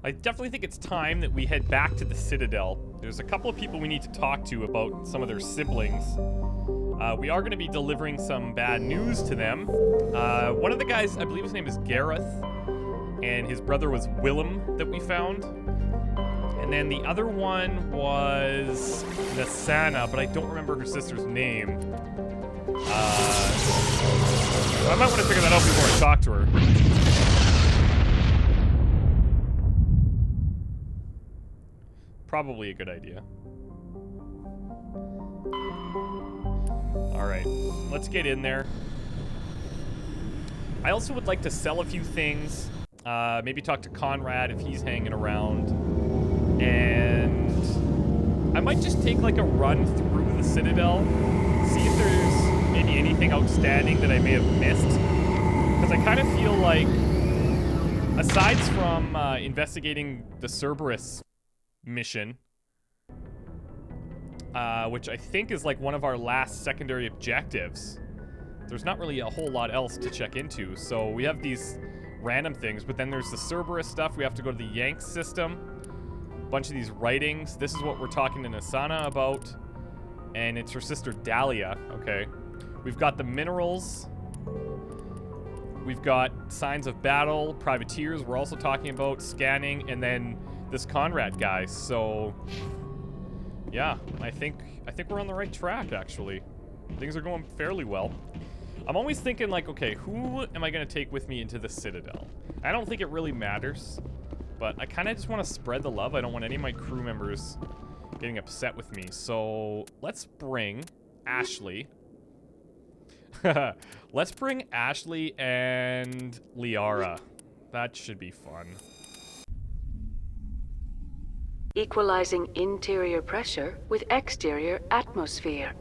I definitely think it's time that we head back to the Citadel. There's a couple of people we need to talk to about some of their siblings. We are going to be delivering some bad news to them. One of the guys, I believe his name is Gareth, and his brother was Willem that we found. And then the other one was Nasana, but I don't remember her sister's name. I might want to figure that out before I talk to her. Probably a good idea. Alright, let's get in there. I also would like to sell a few things. Maybe talk to Conrad if he's hanging around. And I might just take like a run through the Citadel. See if there's maybe anything outstanding that I may have missed. Because I kind of feel like, aside from investigating the Cerberus mission, which I think is like one of our last secondary objectives, there's not really a whole lot else to check into. So we have these random things, but then there's the Cerberus stuff. We have to go to the Yanks system. A bunch of these writings. This is what we're talking to Nasana about. And it's her sister Dahlia. Okay. We've got the minerals. We've got signs of battle, privateers. We're also talking about scanning, and then this Conrad guy. So yeah, I think we're on the right track, actually. Things are going fairly well. I'm always thinking, like, okay, who am I going to take with me into the Citadel? I don't think it really matters, but I kind of just want to spread the love. I don't want any of my crew members getting upset with me. So let's bring Ashley. Let's bring Ashley and Liara. That should be fun. Equalizing interior pressure with exterior atmosphere.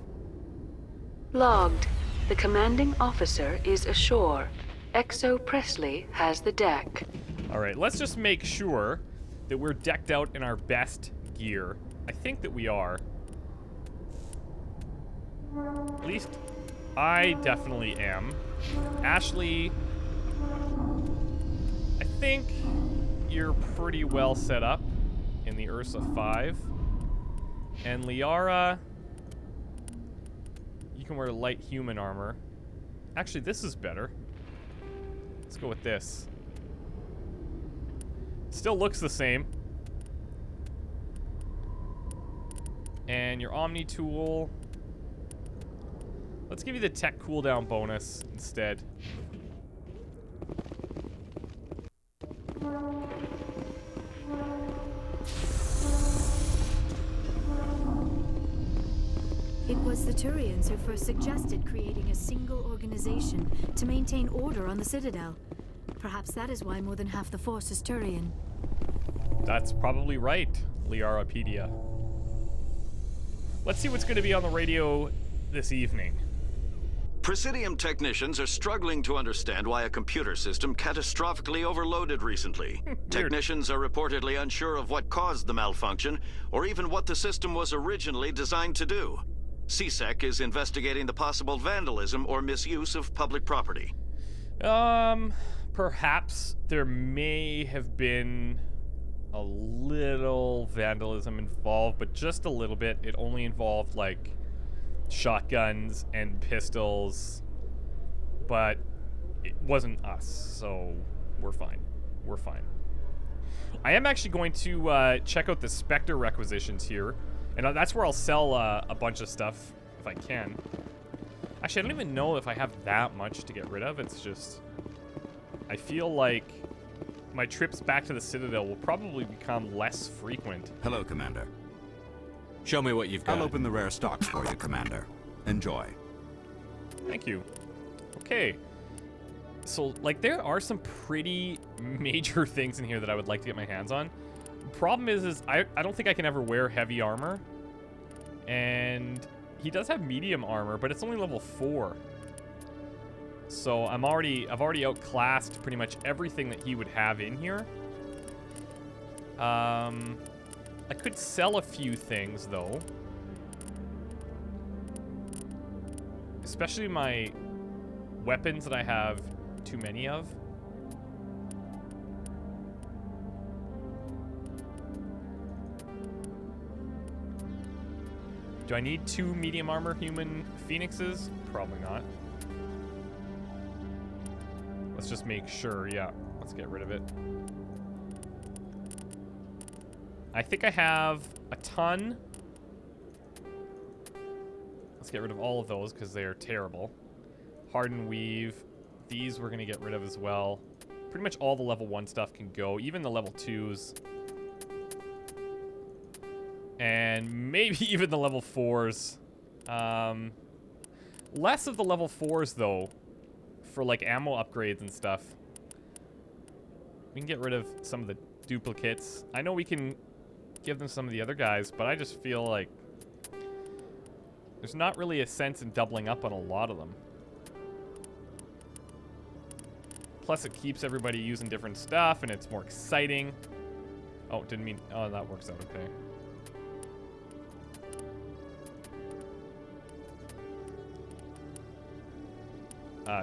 Logged. The commanding officer is ashore. Exo Presley has the deck. Alright, let's just make sure that we're decked out in our best gear. I think that we are. At least I definitely am. Ashley, I think you're pretty well set up in the Ursa 5. And Liara, you can wear light human armor. Actually, this is better. Let's go with this. Still looks the same. And your Omni tool. Let's give you the tech cooldown bonus instead. It was the Turians who first suggested creating a single organization to maintain order on the Citadel. Perhaps that is why more than half the force is Turian. That's probably right, Liarapedia. Let's see what's going to be on the radio this evening. Presidium technicians are struggling to understand why a computer system catastrophically overloaded recently. Technicians are reportedly unsure of what caused the malfunction, or even what the system was originally designed to do. CSEC is investigating the possible vandalism or misuse of public property. Perhaps there may have been a little vandalism involved, but just a little bit. It only involved, like, shotguns and pistols, but it wasn't us, so we're fine. We're fine. I am actually going to check out the Spectre requisitions here, and that's where I'll sell a bunch of stuff if I can. Actually, I don't even know if I have that much to get rid of. It's just, I feel like my trips back to the Citadel will probably become less frequent. Hello, Commander. Show me what you've got. I'll open the rare stocks for you, Commander. Enjoy. Thank you. Okay. So, like, there are some pretty major things in here that I would like to get my hands on. The problem is I don't think I can ever wear heavy armor. And he does have medium armor, but it's only level 4. So I've already outclassed pretty much everything that he would have in here. I could sell a few things, though. Especially my weapons that I have too many of. Do I need 2 medium armor human phoenixes? Probably not. Let's just make sure. Yeah, let's get rid of it. I think I have a ton. Let's get rid of all of those because they are terrible. Harden Weave. These we're going to get rid of as well. Pretty much all the level 1 stuff can go. Even the level 2s. And maybe even the level 4s. Less of the level 4s, though. For, like, ammo upgrades and stuff. We can get rid of some of the duplicates. I know we can give them some of the other guys, but I just feel like there's not really a sense in doubling up on a lot of them. Plus, it keeps everybody using different stuff, and it's more exciting. Oh, didn't mean... Oh, that works out okay.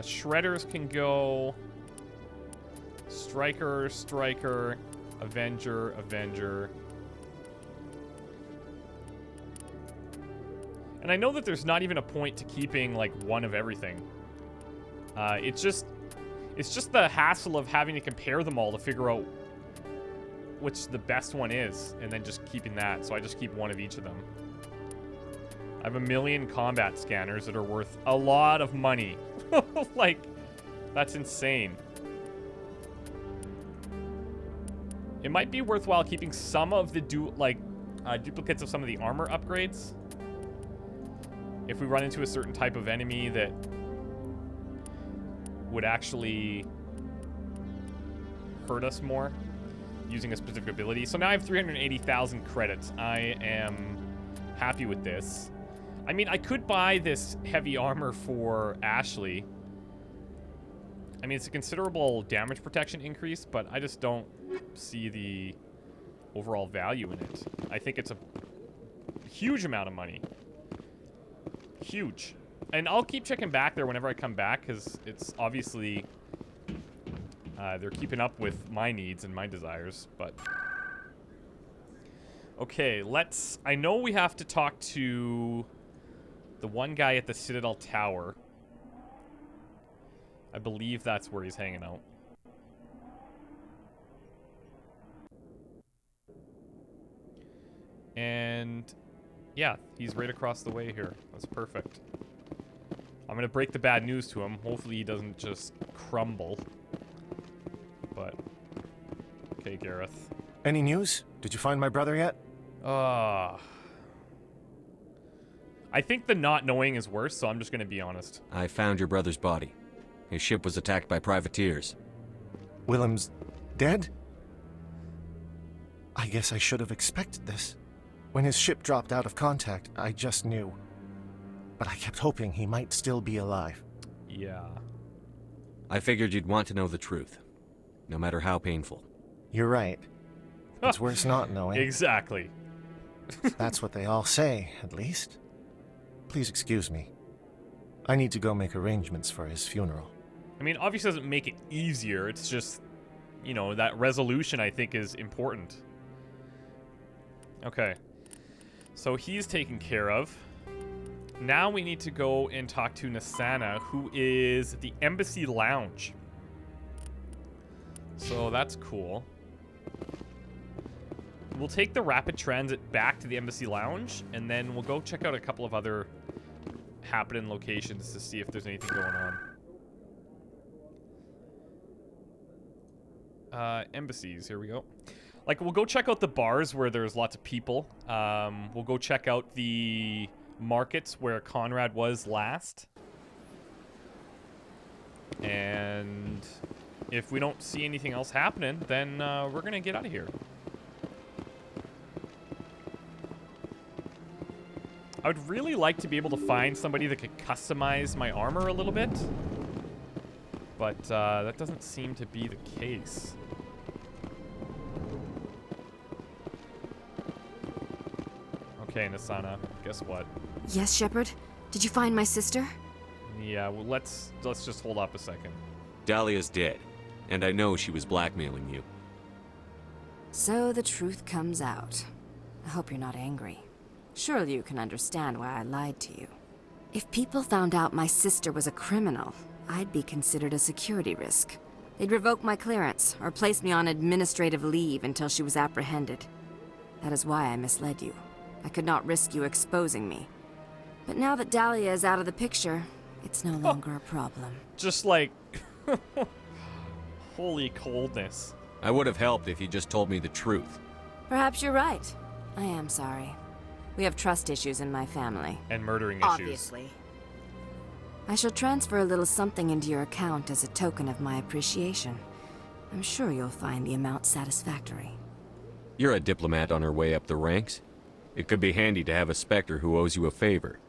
Shredders can go. Striker, Striker, Avenger, Avenger. And I know that there's not even a point to keeping, like, one of everything. It's just the hassle of having to compare them all to figure out which the best one is, and then just keeping that. So I just keep one of each of them. I have 1 million combat scanners that are worth a lot of money. Like, that's insane. It might be worthwhile keeping some of the duplicates of some of the armor upgrades. If we run into a certain type of enemy that would actually hurt us more using a specific ability. So now I have 380,000 credits. I am happy with this. I mean, I could buy this heavy armor for Ashley. I mean, it's a considerable damage protection increase, but I just don't see the overall value in it. I think it's a huge amount of money. Huge. And I'll keep checking back there whenever I come back, because it's obviously they're keeping up with my needs and my desires, but... Okay, I know we have to talk to the one guy at the Citadel Tower. I believe that's where he's hanging out. And yeah, he's right across the way here. That's perfect. I'm gonna break the bad news to him. Hopefully he doesn't just crumble. But okay, Gareth. Any news? Did you find my brother yet? I think the not knowing is worse, so I'm just gonna be honest. I found your brother's body. His ship was attacked by privateers. Willem's dead? I guess I should have expected this. When his ship dropped out of contact, I just knew. But I kept hoping he might still be alive. Yeah. I figured you'd want to know the truth, no matter how painful. You're right. It's worse not knowing. Exactly. That's what they all say, at least. Please excuse me. I need to go make arrangements for his funeral. I mean, obviously doesn't make it easier. It's just, you know, that resolution I think is important. Okay. So he's taken care of. Now we need to go and talk to Nasana, who is the Embassy Lounge. So that's cool. We'll take the rapid transit back to the Embassy Lounge, and then we'll go check out a couple of other happening locations to see if there's anything going on. Embassies, here we go. Like, we'll go check out the bars where there's lots of people. We'll go check out the markets where Conrad was last. And if we don't see anything else happening, then we're gonna get out of here. I would really like to be able to find somebody that could customize my armor a little bit. But that doesn't seem to be the case. Okay, Nasana, guess what? Yes, Shepard? Did you find my sister? Yeah, well, let's just hold up a second. Dahlia's dead, and I know she was blackmailing you. So the truth comes out. I hope you're not angry. Surely you can understand why I lied to you. If people found out my sister was a criminal, I'd be considered a security risk. They'd revoke my clearance or place me on administrative leave until she was apprehended. That is why I misled you. I could not risk you exposing me. But now that Dahlia is out of the picture, it's no longer a problem. Just like... Holy coldness. I would have helped if you just told me the truth. Perhaps you're right. I am sorry. We have trust issues in my family. And murdering issues. Obviously. I shall transfer a little something into your account as a token of my appreciation. I'm sure you'll find the amount satisfactory. You're a diplomat on her way up the ranks. It could be handy to have a Spectre who owes you a favor.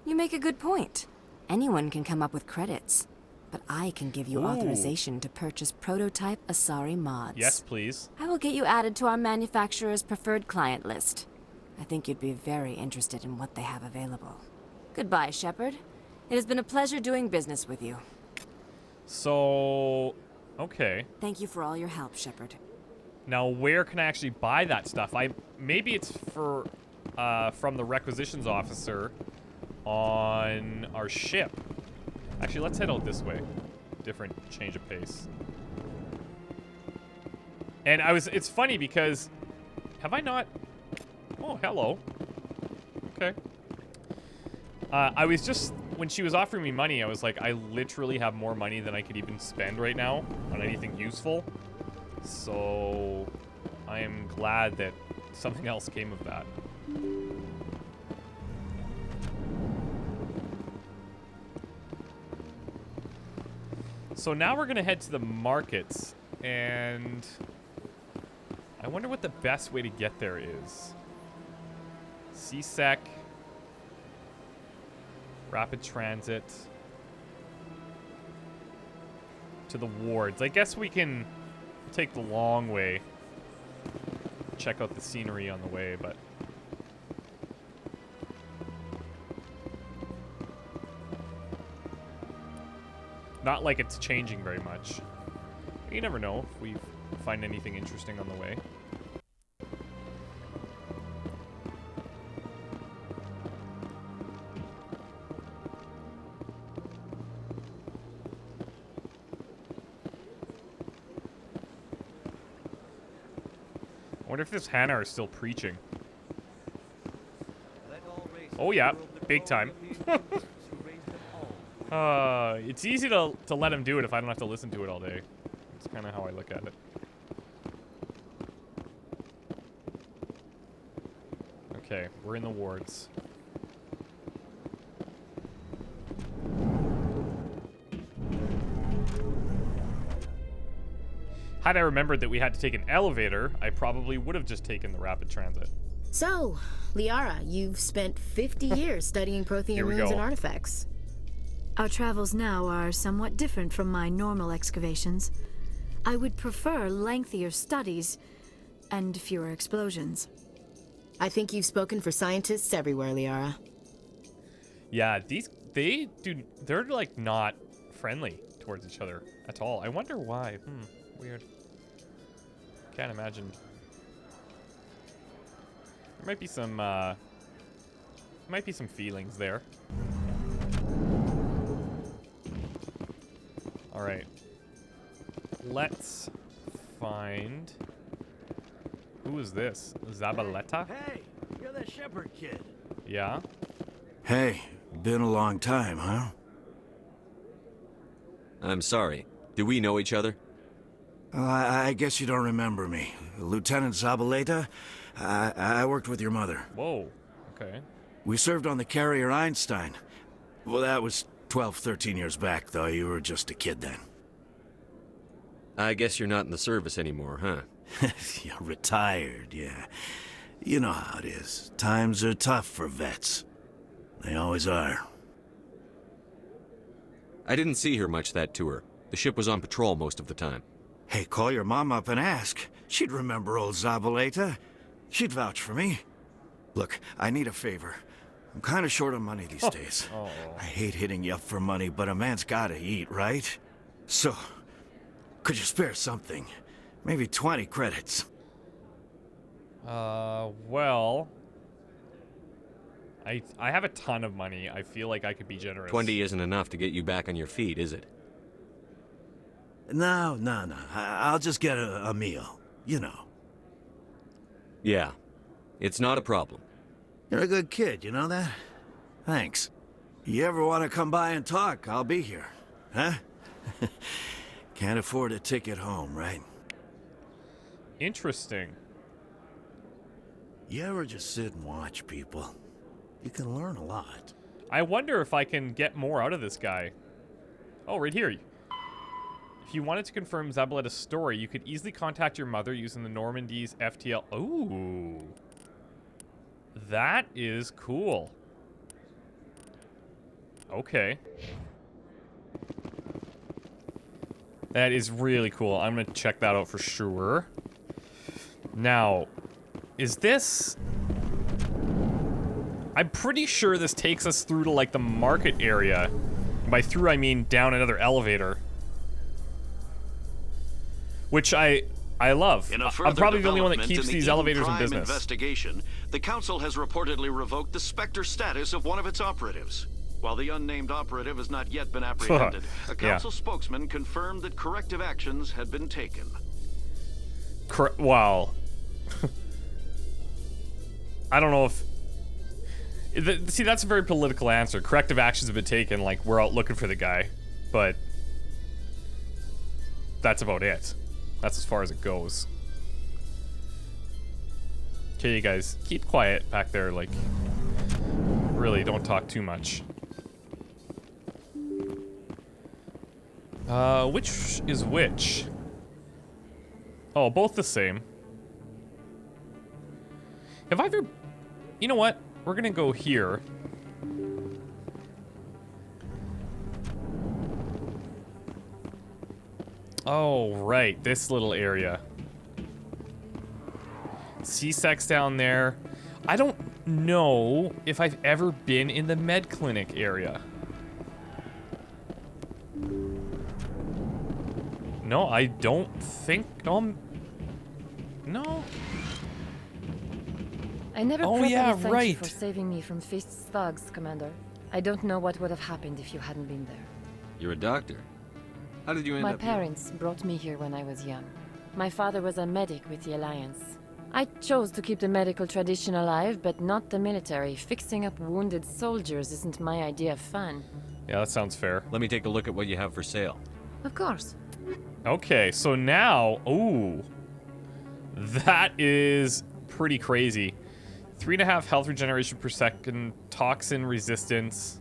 You make a good point. Anyone can come up with credits. But I can give you authorization to purchase prototype Asari mods. Yes, please. I will get you added to our manufacturer's preferred client list. I think you'd be very interested in what they have available. Goodbye, Shepard. It has been a pleasure doing business with you. So... okay. Thank you for all your help, Shepard. Now, where can I actually buy that stuff? Maybe it's for from the requisitions officer on our ship. Actually, let's head out this way. Different change of pace. And it's funny because have I not? Oh, hello. Okay. I was just when she was offering me money, I was like, I literally have more money than I could even spend right now on anything useful. So I am glad that something else came of that. So now we're gonna head to the markets, and I wonder what the best way to get there is. CSEC, rapid transit, to the wards. I guess we can take the long way, check out the scenery on the way, but not like it's changing very much. You never know if we find anything interesting on the way. I wonder if this Hannah is still preaching. Oh yeah, big time. It's easy to let him do it if I don't have to listen to it all day. That's kind of how I look at it. Okay, we're in the wards. Had I remembered that we had to take an elevator, I probably would have just taken the rapid transit. So, Liara, you've spent 50 years studying Prothean ruins and artifacts. Our travels now are somewhat different from my normal excavations. I would prefer lengthier studies and fewer explosions. I think you've spoken for scientists everywhere, Liara. Yeah, they're like not friendly towards each other at all. I wonder why. Weird. Can't imagine. There might be some feelings there. All right. Let's find. Who is this? Zabaleta? Hey, you're that Shepard kid. Yeah. Hey, been a long time, huh? I'm sorry. Do we know each other? I guess you don't remember me. Lieutenant Zabaleta? I worked with your mother. Whoa. Okay. We served on the carrier Einstein. Well, that was 12, 13 years back, though. You were just a kid then. I guess you're not in the service anymore, huh? You're retired, yeah. You know how it is. Times are tough for vets. They always are. I didn't see her much that tour. The ship was on patrol most of the time. Hey, call your mom up and ask. She'd remember old Zabaleta. She'd vouch for me. Look, I need a favor. I'm kind of short on money these days. I hate hitting you up for money, but a man's gotta eat, right? So, could you spare something? Maybe 20 credits. Well, I have a ton of money. I feel like I could be generous. 20 isn't enough to get you back on your feet, is it? No. I'll just get a meal. You know. Yeah. It's not a problem. You're a good kid, you know that? Thanks. You ever want to come by and talk, I'll be here. Huh? Can't afford a ticket home, right? Interesting. You ever just sit and watch people? You can learn a lot. I wonder if I can get more out of this guy. Oh, right here. If you wanted to confirm Zabaleta's story, you could easily contact your mother using the Normandy's FTL. Ooh. That is cool. Okay. That is really cool. I'm going to check that out for sure. Now, is this... I'm pretty sure this takes us through to, like, the market area. And by through, I mean down another elevator. Which I love. I'm probably the only one that keeps these elevators in business. Investigation, the Council has reportedly revoked the Spectre status of one of its operatives. While the unnamed operative has not yet been apprehended, a Council spokesman confirmed that corrective actions had been taken. Wow. I don't know if... See, that's a very political answer. Corrective actions have been taken, like, we're out looking for the guy. But... that's about it. That's as far as it goes. Okay, you guys, keep quiet back there, like... really, don't talk too much. Which is which? Oh, both the same. Have I ever... You know what? We're gonna go here. Oh, right. This little area. C-Sex down there. I don't know if I've ever been in the med clinic area. No, I don't think... no. I never properly thanked you for saving me from Feast's thugs, Commander. I don't know what would have happened if you hadn't been there. You're a doctor. How did you end up here? My parents brought me here when I was young. My father was a medic with the Alliance. I chose to keep the medical tradition alive, but not the military. Fixing up wounded soldiers isn't my idea of fun. Yeah, that sounds fair. Let me take a look at what you have for sale. Of course. Okay, so now... ooh. That is pretty crazy. 3.5 health regeneration per second, toxin resistance.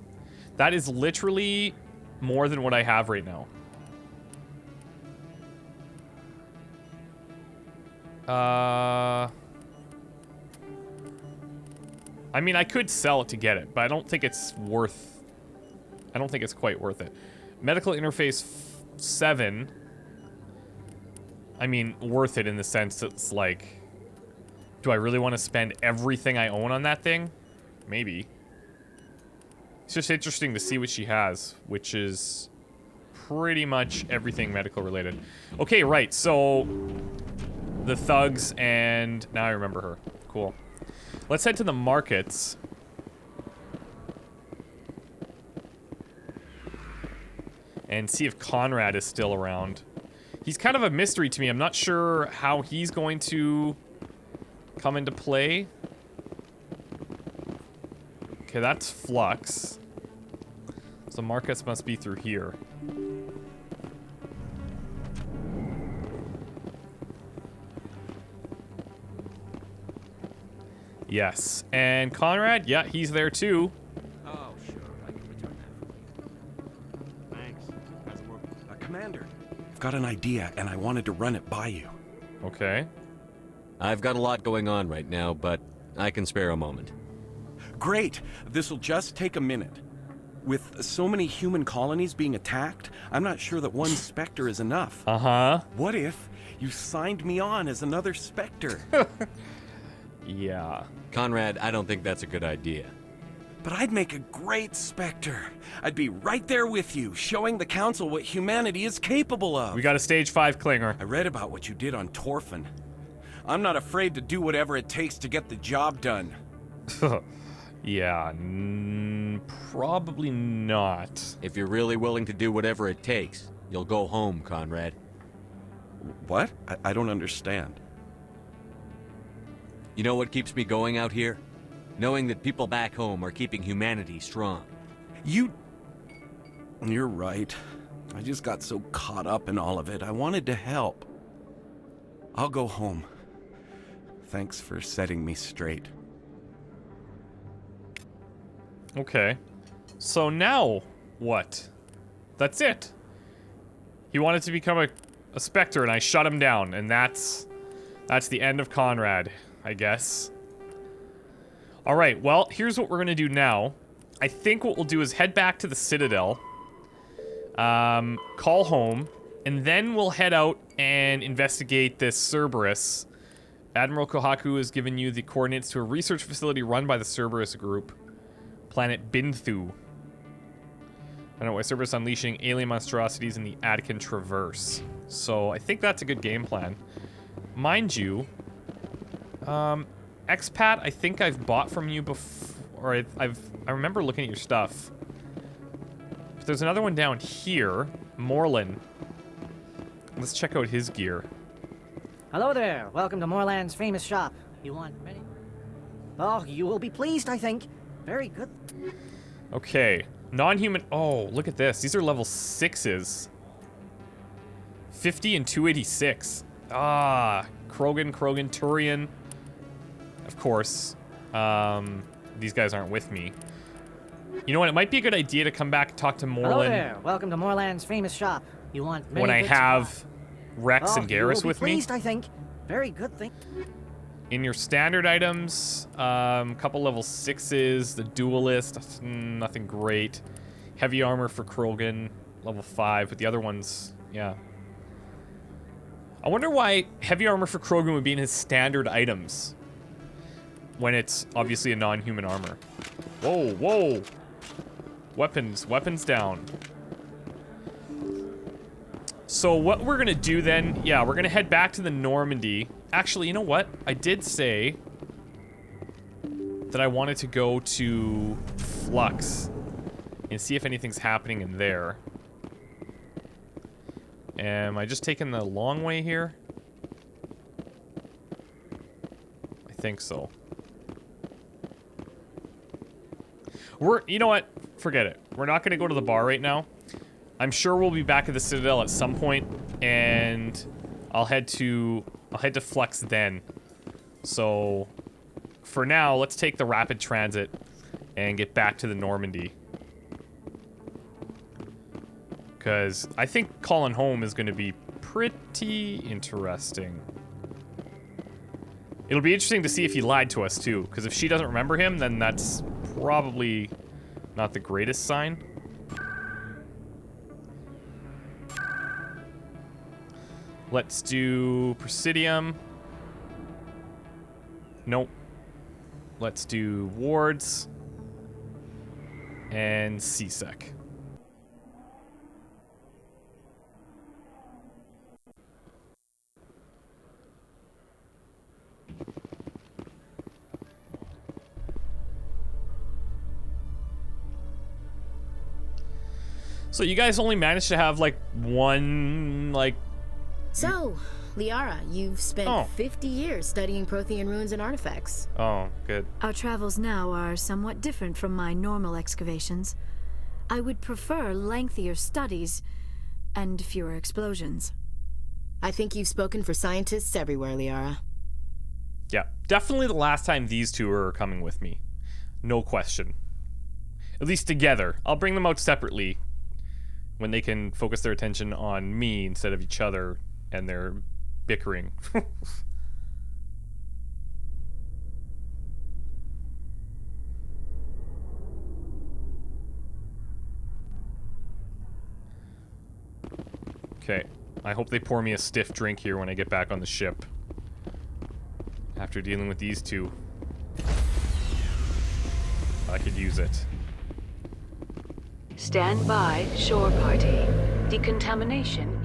That is literally more than what I have right now. I mean, I could sell it to get it, but I don't think it's worth... I don't think it's quite worth it. Medical interface 7. I mean, worth it in the sense that it's like... do I really want to spend everything I own on that thing? Maybe. It's just interesting to see what she has, which is pretty much everything medical related. Okay, right, so... the thugs, and now I remember her. Cool. Let's head to the markets. And see if Conrad is still around. He's kind of a mystery to me. I'm not sure how he's going to come into play. Okay, that's Flux. So markets must be through here. Yes, and Conrad, yeah, he's there too. Oh, sure, I can return that. Thanks. Commander, I've got an idea, and I wanted to run it by you. Okay. I've got a lot going on right now, but I can spare a moment. Great. This'll just take a minute. With so many human colonies being attacked, I'm not sure that one Spectre is enough. Uh-huh. What if you signed me on as another Spectre? Yeah. Conrad, I don't think that's a good idea. But I'd make a great Spectre. I'd be right there with you, showing the Council what humanity is capable of. We got a stage 5 Klinger. I read about what you did on Torfin. I'm not afraid to do whatever it takes to get the job done. Yeah, probably not. If you're really willing to do whatever it takes, you'll go home, Conrad. What? I don't understand. You know what keeps me going out here? Knowing that people back home are keeping humanity strong. You're right. I just got so caught up in all of it. I wanted to help. I'll go home. Thanks for setting me straight. Okay. So now, what? That's it. He wanted to become a Spectre, and I shut him down, and that's the end of Conrad, I guess. Alright, well, here's what we're gonna do now. I think what we'll do is head back to the Citadel, call home, and then we'll head out and investigate this Cerberus. Admiral Kohaku has given you the coordinates to a research facility run by the Cerberus group. Planet Binthu. I don't know why Cerberus unleashing alien monstrosities in the Attican Traverse. So I think that's a good game plan. Mind you, Expat, I think I've bought from you before. Or I remember looking at your stuff. But there's another one down here, Morlin. Let's check out his gear. Hello there. Welcome to Moorland's famous shop. You want ready? Oh, you will be pleased, I think. Very good. Okay. Non-human... Oh, look at this. These are level 6s. 50 and 286. Ah. Krogan, Turian. Of course. These guys aren't with me. You know what? It might be a good idea to come back and talk to Morlin. Hello there. Welcome to Moorland's famous shop. You want when I have Rex and Garrus with me. Pleased, I think. Very good thing. In your standard items, couple level 6s, the Duelist, nothing great. Heavy armor for Krogan, level 5, but the other ones, yeah. I wonder why heavy armor for Krogan would be in his standard items when it's obviously a non-human armor. Whoa, whoa. Weapons down. So what we're gonna do then, yeah, we're gonna head back to the Normandy. Actually, you know what? I did say that I wanted to go to Flux and see if anything's happening in there. Am I just taking the long way here? I think so. You know what? Forget it. We're not gonna go to the bar right now. I'm sure we'll be back at the Citadel at some point, and I'll head to Flux then. So, for now, let's take the rapid transit and get back to the Normandy. Because I think calling home is going to be pretty interesting. It'll be interesting to see if he lied to us, too. Because if she doesn't remember him, then that's probably not the greatest sign. Let's do Presidium. Nope. Let's do Wards. And CSEC. So you guys only managed to have, like, one, like... So, Liara, you've spent 50 years studying Prothean ruins and artifacts. Oh, good. Our travels now are somewhat different from my normal excavations. I would prefer lengthier studies and fewer explosions. I think you've spoken for scientists everywhere, Liara. Yeah, definitely the last time these two are coming with me. No question. At least together. I'll bring them out separately when they can focus their attention on me instead of each other and their bickering. Okay, I hope they pour me a stiff drink here when I get back on the ship. After dealing with these two. I could use it. Stand by, shore party. Decontamination